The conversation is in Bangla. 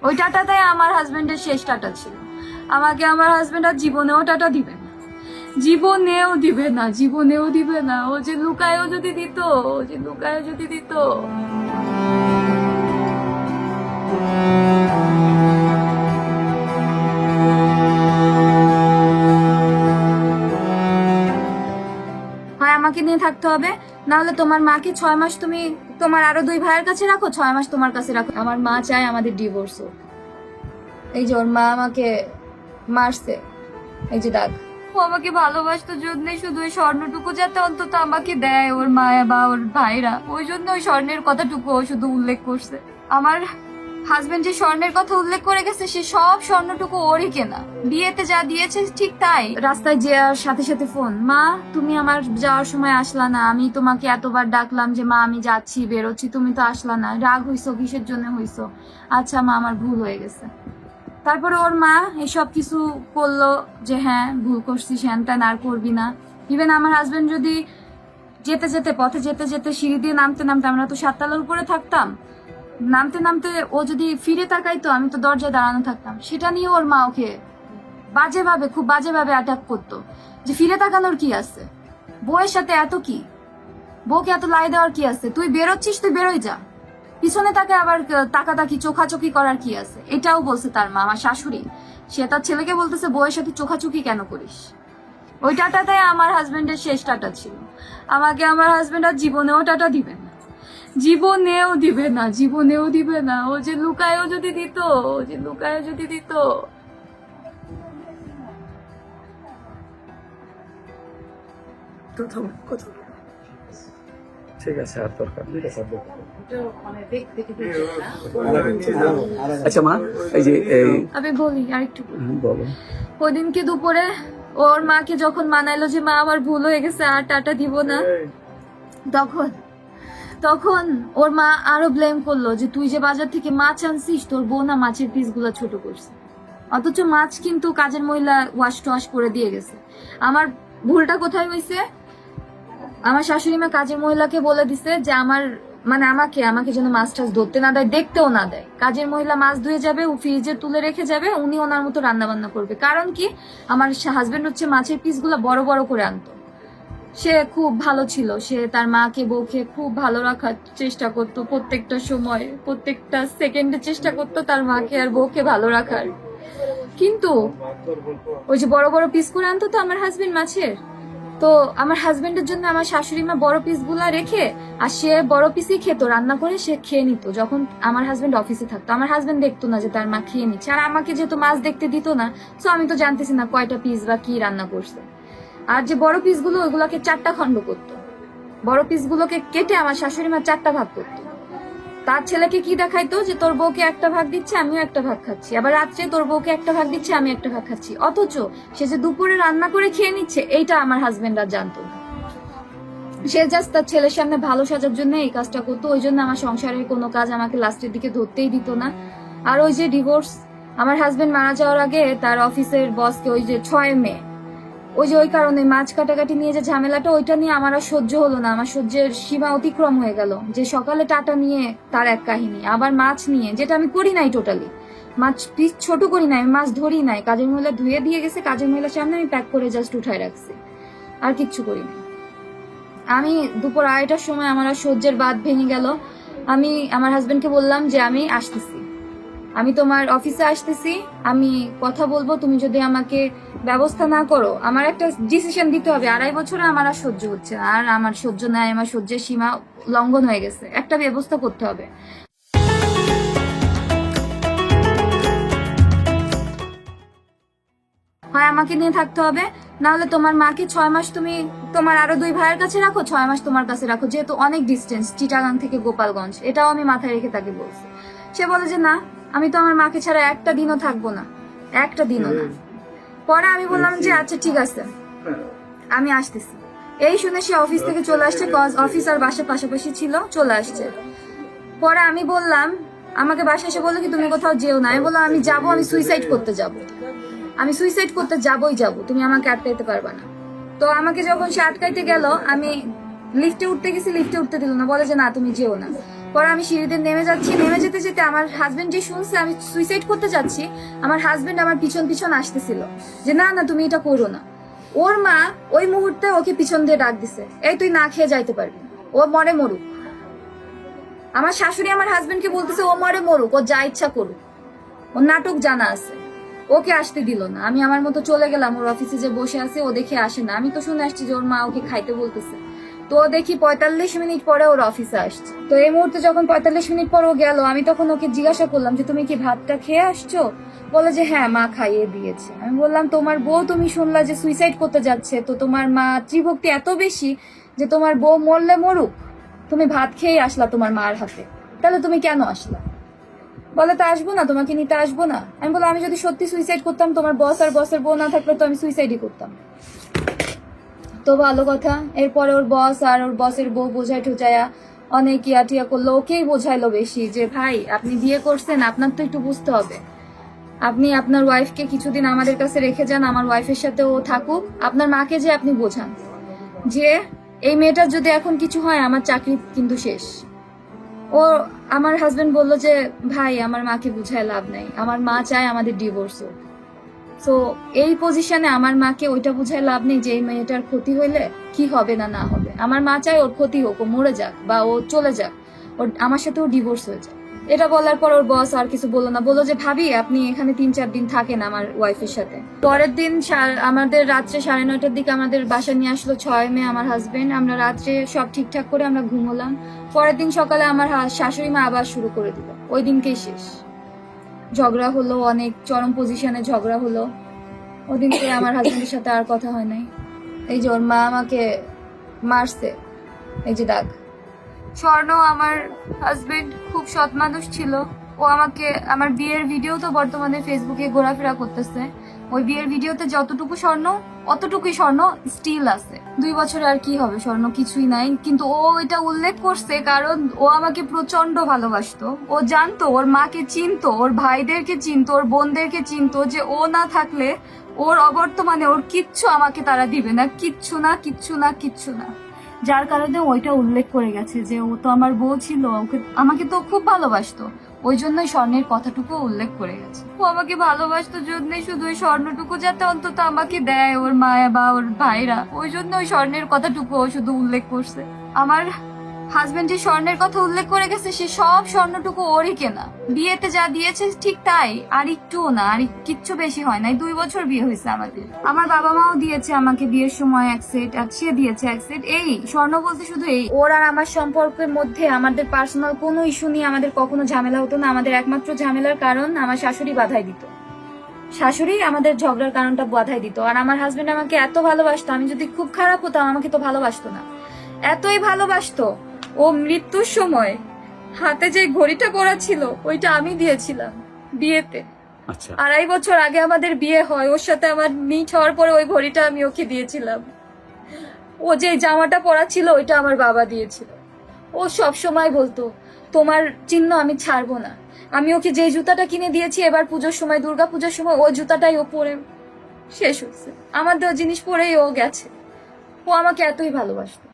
ওই টাটাটাই আমার হাজবেন্ডের শেষ টাটা ছিল। আমাকে আমার হাজবেন্ড আর জীবনেও টাটা দিবে না, জীবনেও দিবে না, জীবনেও দিবে না। ও যে লুকায়ও যদি দিত, ও যে লুকায়ও যদি দিত। হয় আমাকে নিয়ে থাকতে হবে, না হলে তোমার মাকে 6 মাস তুমি তোমার আরো 2 ভাইয়ের কাছে রাখো, 6 মাস তোমার কাছে রাখো। আমার মা চায় আমাদের ডিভোর্স হোক। এই যে ওর মা আমাকে মারছে, এই যে দাগ। ও আমাকে ভালোবাসতো জন্যই শুধু ওই স্বর্ণটুকু যাতে অন্তত আমাকে দেয় ওর মায়া বা ওর ভাইরা, ওই জন্য ওই স্বর্ণের কথাটুকু ও শুধু উল্লেখ করছে। আমার হাজবেন্ড যে স্বর্ণের কথা উল্লেখ করে গেছে সে সব স্বর্ণটুকু ওরই কেনা, বিয়েতে যা দিয়েছে ঠিক তাই। রাস্তায় যাওয়ার সাথে সাথে ফোন, মা তুমি আমার যাওয়ার সময় আসলা না, আমি তোমাকে এতবার ডাকলাম যে মা আমি যাচ্ছি বেরোচ্ছি, তুমি তো আসলা না, রাগ হইছো কিসের জন্য হইছো? আচ্ছা মা আমার ভুল হয়ে গেছে। তারপরে ওর মা এসব কিছু করলো যে হ্যাঁ ভুল করছিস, হ্যান ত্যান আর করবি না। ইভেন আমার হাজবেন্ড যদি যেতে যেতে পথে যেতে যেতে সিঁড়ি দিয়ে নামতে নামতে, আমরা তো 7 তলার উপরে থাকতাম, নামতে নামতে ও যদি ফিরে তাকাইতো আমি তো দরজায় দাঁড়ানো থাকতাম, সেটা নিয়ে ওর মা ওকে বাজেভাবে খুব বাজেভাবে অ্যাটাক করতো যে ফিরে তাকানোর কি আছে, বউয়ের সাথে এত কি, বউকে এত লাই দেওয়ার কি আছে, তুই বেরোচ্ছিস তুই বেরোই যা, পিছনে তাকে আবার তাকাতাকি চোখাচোখি করার কি আছে। এটাও বলছে তার মা, আমার শাশুড়ি। সে তার ছেলেকে বলতেছে বউয়ের সাথে চোখাচোখি কেন করিস। ওই টাটাটাই আমার হাজবেন্ডের শেষ টাটা ছিল। আমাকে আমার হাজবেন্ড আর জীবনেও টাটা দিবে না, জীবনেও দিবে না, জীবনেও দিবে না। ও যে লুকায়ও যদি দিত, ও যে লুকায়ও যদি দিত। ঠিক আছে, আর দরকার নেই। আচ্ছা মা, এই যে আমি বলি আরেকটু বলো। ওইদিনকে দুপুরে ওর মাকে যখন মানাইলো যে মা আমার ভুল হয়ে গেছে আর টাটা দিব না, তখন তখন ওর মা আরো ব্লেম করলো যে তুই যে বাজার থেকে মাছ আনছিস তোর বউ না মাছের পিসগুলো ছোট করছে, অথচ মাছ কিন্তু কাজের মহিলা ওয়াশ টোয়াশ করে দিয়ে গেছে। আমার ভুলটা কোথায় হয়েছে, আমার শাশুড়ি মা কাজের মহিলাকে বলে দিছে যে আমার মানে আমাকে আমাকে যেন মাছ টাছ ধরতে না দেয়, দেখতেও না দেয়। কাজের মহিলা মাছ ধুয়ে যাবে, ও ফ্রিজে তুলে রেখে যাবে, উনি ওনার মতো রান্না বান্না করবে। কারণ কি, আমার হাজবেন্ড হচ্ছে মাছের পিসগুলো বড় বড় করে আনতো, সে খুব ভালো ছিল, সে তার মাকে বউকে খুব ভালো রাখার চেষ্টা করতো, প্রত্যেকটা সময় প্রত্যেকটা সেকেন্ডে চেষ্টা করতো তার মাকে আর বউকে ভালো রাখার। কিন্তু ওই যে বড় বড় পিস করে আনতো তো আমার হাজবেন্ড মাছের, তো আমার হাজবেন্ডের জন্য আমার শাশুড়ি মা বড় পিস গুলা রেখে আর সে বড় পিসই খেত, রান্না করে সে খেয়ে নিত। যখন আমার হাজবেন্ড অফিসে থাকতো আমার হাজবেন্ড দেখতো না যে তার মা খেয়ে নিচ্ছে, আর আমাকে যেহেতু মাছ দেখতে দিত না, তো আমি তো জানতেছি না কয়টা পিস বা কি রান্না করছে। আর যে বড় পিসগুলো ওইগুলোকে 4টা খণ্ড করতো, বড় পিসগুলোকে কেটে আমার শাশুড়ি মা 4টা ভাগ করতো। তার ছেলেকে কি দেখাইতো যে তোর বউকে একটা ভাগ দিচ্ছে আমিও একটা ভাগ খাচ্ছি, আবার রাত্রে তোর বউকে একটা ভাগ দিচ্ছে আমি একটা ভাগ খাচ্ছি, অথচ সে যে দুপুরে রান্না করে খেয়ে নিচ্ছে এইটা আমার হাজবেন্ড আর জানতো না। সে জাস্ট তার ছেলের সামনে ভালো সাজার জন্য এই কাজটা করতো, ওই জন্য আমার সংসারের কোনো কাজ আমাকে লাস্টের দিকে ধরতেই দিত না। আর ওই যে ডিভোর্স, আমার হাজবেন্ড মারা যাওয়ার আগে তার অফিসের বসকে ওই যে 6 মে ওই যে ওই কারণে মাছ কাটাকাটি নিয়ে যে ঝামেলাটা, ওইটা নিয়ে আমার আর সহ্য হলো না, আমার সহ্যের সীমা অতিক্রম হয়ে গেল। যে সকালে টাটা নিয়ে তার এক কাহিনী, আবার মাছ নিয়ে, যেটা আমি করি নাই টোটালি, মাছ পিস ছোট করি নাই, মাছ ধরি নাই, কাজের মহিলা ধুয়ে দিয়ে গেছে, কাজের মহিলার সামনে আমি প্যাক করে জাস্ট উঠায় রাখছি, আর কিচ্ছু করি নাই। আমি দুপুর 2:30টার সময় আমার আর সহ্যের বাঁধ ভেঙে গেল। আমি আমার হাজবেন্ডকে বললাম যে আমি আসতেছি, আমি তোমার অফিসে আসতেছি, আমি কথা বলবো, তুমি যদি আমাকে ব্যবস্থা না করো, আমার একটা ডিসিশন দিতে হবে। 2.5 বছরে আমার আর সহ্য হচ্ছে না, আর আমার সহ্য নাই, আমার সহ্যের সীমা লঙ্ঘন হয়ে গেছে, একটা ব্যবস্থা করতে হবে। হয় আমাকে নিয়ে থাকতে হবে, না হলে তোমার মাকে 6 মাস তুমি তোমার আরো 2 ভাইয়ের কাছে রাখো, 6 মাস তোমার কাছে রাখো, যেহেতু অনেক ডিস্টেন্স চিটাগাং থেকে গোপালগঞ্জ, এটাও আমি মাথায় রেখে তাকে বলছি। সে বলে যে না, আমি তো আমার মাকে ছাড়া একটা দিনও থাকবো না, একটা দিনও না। পরে আমি বললাম যে আচ্ছা ঠিক আছে আমি আসতেছি। এই শুনে সে অফিস থেকে চলে আসছে, কজ অফিস আর বাসা পাশাপাশি ছিল, চলে আসছে। পরে আমি বললাম, আমাকে বাসায় এসে বললো কি তুমি কোথাও যেও না, আমি বললাম আমি যাবো, আমি সুইসাইড করতে যাব, আমি সুইসাইড করতে যাবই যাবো, তুমি আমাকে আটকাইতে পারবা না। তো আমাকে যখন সে আটকাইতে গেল, আমি লিফটে উঠতে গেছি, লিফটে উঠতে দিল না, বলে যে না তুমি যেও না। পরে আমি সিঁড়িতে নেমে যাচ্ছি, নেমে যেতে যেতে আমার হাজবেন্ড যে শুনছে আমি সুইসাইড করতে যাচ্ছি, আমার হাজবেন্ড আমার পিছন পিছন আসতেছিল যে না না তুমি এটা করো না। ওর মা ওই মুহূর্তে ওকে পিছন দিয়ে ডাক দিছে, এই তুই না খেয়ে যাইতে পারবি না, ও মরে মরুক। আমার শাশুড়ি আমার হাজবেন্ডকে বলতেছে ও মরে মরুক, ও যা ইচ্ছা করুক, ওর নাটক জানা আছে। ওকে আসতে দিল না, আমি আমার মতো চলে গেলাম। ওর অফিসে যে বসে আছে ও দেখে আসে না, আমি তো শুনে আসছি যে ওর মা ওকে খাইতে বলতেছে। তো ও দেখি 45 মিনিট পরে ওর অফিসে আসছে। তো এই মুহূর্তে যখন 45 মিনিট পর ও গেল, আমি তখন ওকে জিজ্ঞাসা করলাম যে তুমি কি ভাতটা খেয়ে আসছো? বলে যে হ্যাঁ মা খাইয়ে দিয়েছে। আমি বললাম তোমার বউ তুমি শুনলা যে সুইসাইড করতে যাচ্ছে, তো তোমার মা ত্রিভক্তি এত বেশি যে তোমার বউ মরলে মরুক, তুমি ভাত খেয়ে আসলা তোমার মার হাতে, তাহলে তুমি কেন আসলা? বলে তো আসবো না, তোমাকে নিতে আসবো না। আমি বললাম আমি যদি সত্যি সুইসাইড করতাম, তোমার বস আর বসের বউ না থাকলে তো আমি সুইসাইডই করতাম। তো ভালো কথা। এরপরে ওর বস আর ওর বসের বউ বোঝাই ঠোচায়া অনেক ইয়াটিয়া করলো, ওকেই বোঝাইলো বেশি যে ভাই আপনি বিয়ে করছেন, আপনার তো একটু বুঝতে হবে, আপনি আপনার ওয়াইফকে কিছুদিন আমাদের কাছে রেখে যান, আমার ওয়াইফের সাথে ও থাকুক। আপনার মাকে যে আপনি বোঝান যে এই মেয়েটার যদি এখন কিছু হয় আমার চাকরি কিন্তু শেষ। ও আমার হাজবেন্ড বললো যে ভাই আমার মাকে বুঝায় লাভ নাই, আমার মা চায় আমাদের ডিভোর্স হোক। সো এই পজিশনে আমার মাকে ওইটা বুঝায় লাভ নেই যে এই মেয়েটার ক্ষতি হইলে কি হবে না না হবে। আমার মা চায় ওর ক্ষতি হোক, ও মরে যাক বা ও চলে যাক, ওর আমার সাথে ও ডিভোর্স হয়ে যাক। এটা বলার পর ওর বস আর কিছু বললো না, বললো যে ভাবি আপনি এখানে 3-4 দিন থাকেন আমার ওয়াইফের সাথে। পরের দিন আমাদের রাত্রে 9:30টার দিকে আমাদের বাসা নিয়ে আসলো 6 মে আমার হাজবেন্ড। আমরা রাত্রে সব ঠিকঠাক করে আমরা ঘুমোলাম। পরের দিন সকালে আমার শাশুড়ি মা আবার শুরু করে দিল, ওই দিনকেই শেষ। ঝগড়া হলো, অনেক চরম পজিশনে ঝগড়া হলো। ওদিন থেকে আমার হাজবেন্ডের সাথে আর কথা হয় নাই। এই যে ওর মা আমাকে মারছে, এই যে দাগ। স্বর্ণ আমার হাজবেন্ড খুব সৎ মানুষ ছিল। ও আমাকে আমার বিয়ের ভিডিও তো বর্তমানে ফেসবুকে ঘোরাফেরা করতেছে, ওই বিয়ের ভিডিওতে যতটুকু স্বর্ণ অতটুকুই স্বর্ণ স্টিল আছে। 2 বছরে আর কি হবে, স্বর্ণ কিছুই নাই। কিন্তু ও এটা উল্লেখ করছে কারণ ও আমাকে প্রচন্ড ভালোবাসতো। ও জানতো, ওর মাকে চিনতো, ওর ভাইদেরকে চিনতো, ওর বোনদেরকে চিনতো যে ও না থাকলে ওর অবর্তমানে ওর কিচ্ছু আমাকে তারা দিবে না, কিচ্ছু না, কিচ্ছু না, কিচ্ছু না। যার কারণে ওইটা উল্লেখ করে গেছে যে ও তো আমার বউ ছিল, ওকে আমাকে তো খুব ভালোবাসতো, ওই জন্যই স্বর্ণের কথাটুকু উল্লেখ করে গেছে। ও আমাকে ভালোবাসতো জন্যই শুধু ওই স্বর্ণটুকু যাতে অন্তত আমাকে দেয় ওর মায়া বা ওর ভাইরা, ওই জন্য ওই স্বর্ণের কথাটুকু ও শুধু উল্লেখ করছে। আমার হাজবেন্ড যে স্বর্ণের কথা উল্লেখ করে গেছে সে সব স্বর্ণটুকু ওরই কেনা, বিয়েতে যা দিয়েছে ঠিক তাই, আর একটুও না, আর কিচ্ছু বেশি হয় নাই। 2 বছর বিয়ে হয়েছে আমাদের। আমার বাবা মাও দিয়েছে আমাকে বিয়ের সময় 1 সেট, আর সে দিয়েছে 1 সেট। এই স্বর্ণ বলতে শুধু এই। ওর আর আমার সম্পর্কের মধ্যে আমাদের পার্সোনাল কোনো ইস্যু নিয়ে আমাদের কখনো ঝামেলা হতো না। আমাদের একমাত্র ঝামেলার কারণ আমার শাশুড়ি বাধাই দিত, শাশুড়ি আমাদের ঝগড়ার কারণটা বাধাই দিত। আর আমার হাজবেন্ড আমাকে এত ভালোবাসতো, আমি যদি খুব খারাপ হতাম আমাকে তো ভালোবাসতো না, এতই ভালোবাসতো। ও মৃত্যুর সময় হাতে যে ঘড়িটা পরা ছিল ওইটা আমি দিয়েছিলাম বিয়েতে। আচ্ছা 2.5 বছর আগে আমাদের বিয়ে হয়, ওর সাথে আমার মিট হওয়ার পরে ওই ঘড়িটা আমি ওকে দিয়েছিলাম। ও যে জামাটা পরা ছিল ওইটা আমার বাবা দিয়েছিল। ও সব সময় বলতো তোমার চিহ্ন আমি ছাড়বো না। আমি ওকে যে জুতাটা কিনে দিয়েছি এবার পুজোর সময়, দুর্গা পুজোর সময়, ওই জুতাটাই ও পরে শেষ হচ্ছে। আমার দেওয়া জিনিস পরেই ও গেছে। ও আমাকে এতই ভালোবাসতো।